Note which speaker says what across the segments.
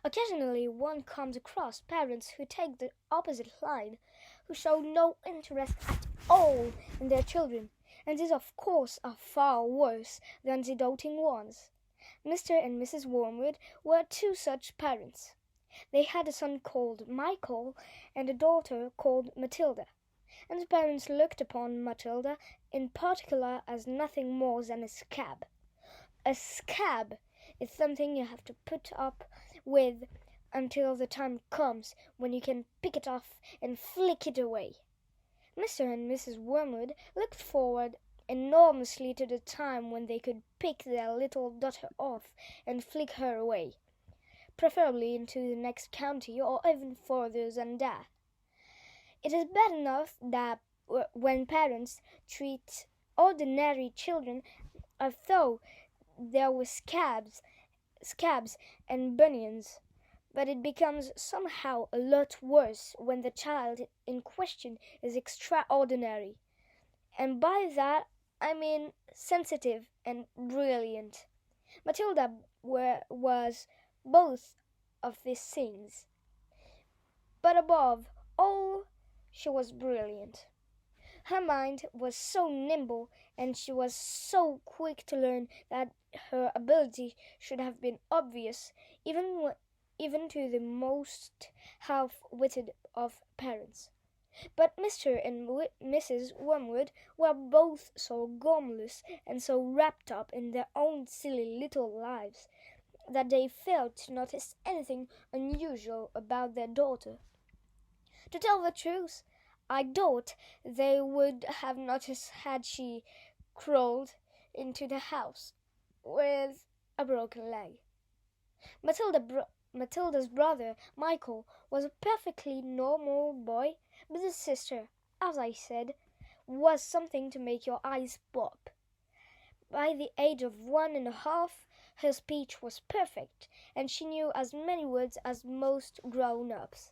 Speaker 1: Occasionally one comes across parents who take the opposite line, who show no interest at all in their children, and these of course are far worse than the doting ones. Mr. and Mrs. Wormwood were two such parents. They had a son called Michael and a daughter called Matilda, and the parents looked upon Matilda in particular as nothing more than a scab. A scab is something you have to put up with until the time comes when you can pick it off and flick it away. Mr. and Mrs. Wormwood looked forward enormously to the time when they could pick their little daughter off and flick her away, preferably into the next county or even further than that. It is bad enough that when parents treat ordinary children as though they were scabs and bunions, but it becomes somehow a lot worse when the child in question is extraordinary, and by that I mean sensitive and brilliant. Matilda was both of these things, but above all she was brilliant. Her mind was so nimble and she was so quick to learn that her ability should have been obvious even to the most half-witted of parents. But Mr. and Mrs. Wormwood were both so gormless and so wrapped up in their own silly little lives that they failed to notice anything unusual about their daughter. To tell the truth, I doubt they would have noticed had she crawled into the house with a broken leg. Matilda's brother, Michael, was a perfectly normal boy, but his sister, as I said, was something to make your eyes pop. By the age of 1.5, her speech was perfect, and she knew as many words as most grown-ups.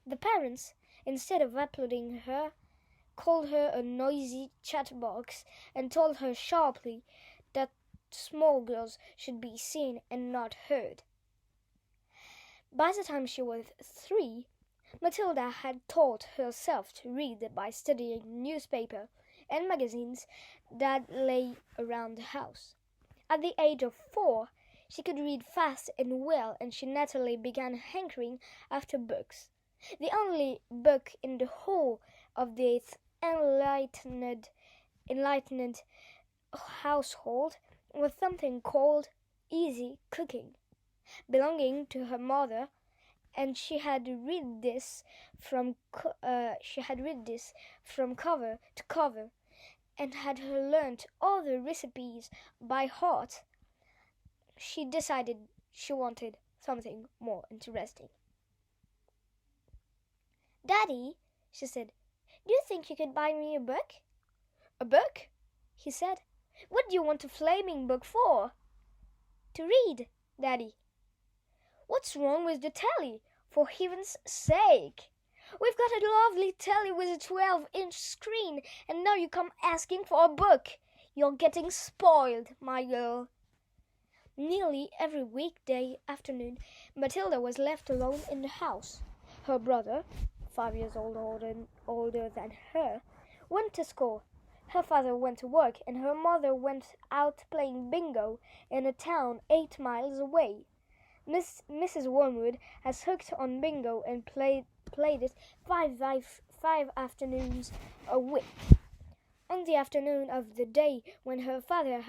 Speaker 1: The parents, instead of applauding her, called her a noisy chatterbox and told her sharply that small girls should be seen and not heard. By the time she was 3, Matilda had taught herself to read by studying newspapers and magazines that lay around the house. At the age of 4, she could read fast and well, and she naturally began hankering after books. The only book in the whole of this enlightened household was something called Easy Cooking, belonging to her mother, and she had read this from cover to cover, and had learnt all the recipes by heart. She decided she wanted something more interesting. "Daddy," she said, "do you think you could buy me a book?" "A book?" he said. "What do you want a flaming book for?" "To read, Daddy." "What's wrong with the telly, for heaven's sake? We've got a lovely telly with a 12-inch screen, and now you come asking for a book. You're getting spoiled, my girl." Nearly every weekday afternoon, Matilda was left alone in the house. Her brother, 5 years older than her, went to school. Her father went to work, and her mother went out playing bingo in a town 8 miles away. Mrs. Wormwood has hooked on bingo and played it five afternoons a week. On the afternoon of the day when her father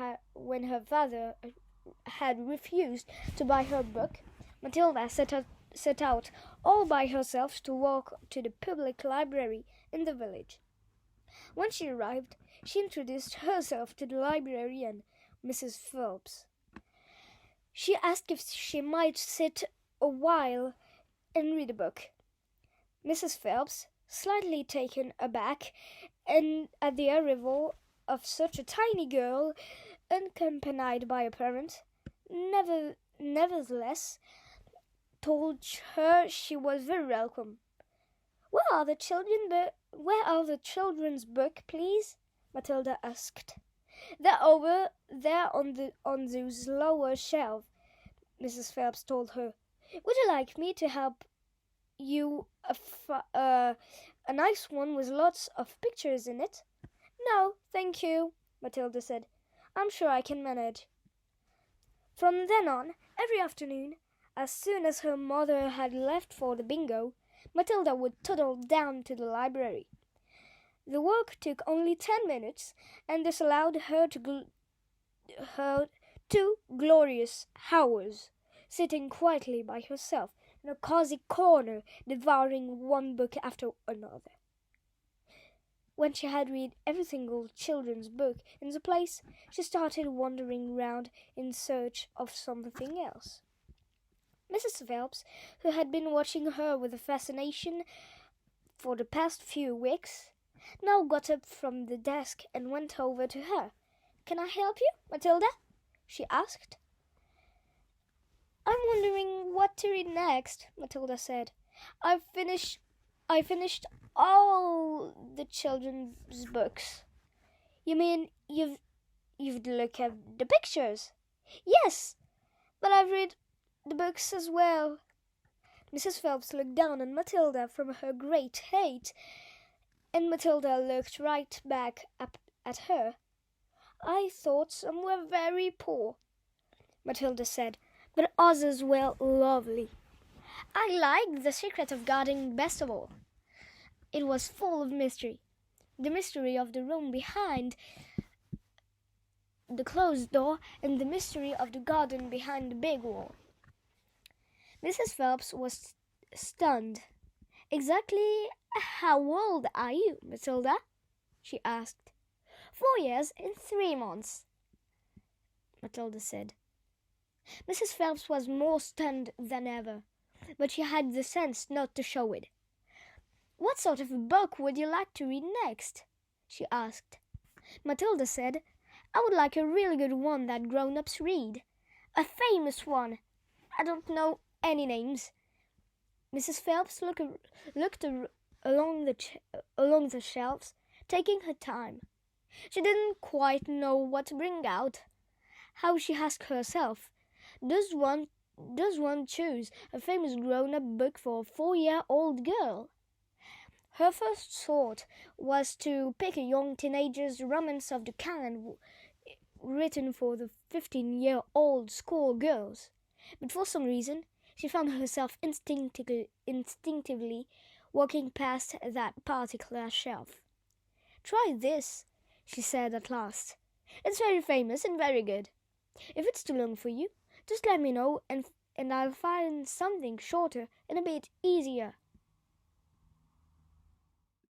Speaker 1: had refused to buy her book, Matilda set out all by herself to walk to the public library in the village. When she arrived, she introduced herself to the librarian, Mrs. Phelps. She asked if she might sit a while and read a book. Mrs. Phelps, slightly taken aback at the arrival of such a tiny girl, unaccompanied by a parent, nevertheless told her she was very welcome. Where are the children's book, please?" Matilda asked. "They're over there on those lower shelves," Mrs. Phelps told her. Would you like me to help you a nice one with lots of pictures in it? No, thank you, Matilda said. I'm sure I can manage. From then on, every afternoon, as soon as her mother had left for the bingo, Matilda would toddle down to the library. The work took only 10 minutes, and this allowed her 2 glorious hours, sitting quietly by herself in a cozy corner, devouring one book after another. When she had read every single children's book in the place, she started wandering round in search of something else. Mrs. Phelps, who had been watching her with a fascination for the past few weeks, now got up from the desk and went over to her. "Can I help you, Matilda?" she asked. "I'm wondering what to read next," Matilda said. I finished all the children's books." "You mean you've looked at the pictures?" "Yes, but I've read the books as well." Mrs. Phelps looked down on Matilda from her great height, and Matilda looked right back up at her. "I thought some were very poor," Matilda said, "but others were lovely. I liked The Secret of Gardening best of all. It was full of mystery. The mystery of the room behind the closed door, and the mystery of the garden behind the big wall." Mrs. Phelps was stunned. "Exactly how old are you, Matilda?" she asked. 4 years and 3 months, Matilda said. Mrs. Phelps was more stunned than ever, but she had the sense not to show it. "What sort of a book would you like to read next?" she asked. Matilda said, "I would like a really good one that grown-ups read. A famous one. I don't know any names." Mrs. Phelps looked along the shelves, taking her time. She didn't quite know what to bring out. How, she asked herself, does one choose a famous grown-up book for a 4-year-old girl? Her first thought was to pick a young teenager's romance of the kind written for the 15-year-old schoolgirls. But for some reason, she found herself instinctively walking past that particular shelf. "Try this," she said at last. "It's very famous and very good. If it's too long for you, just let me know and I'll find something shorter and a bit easier."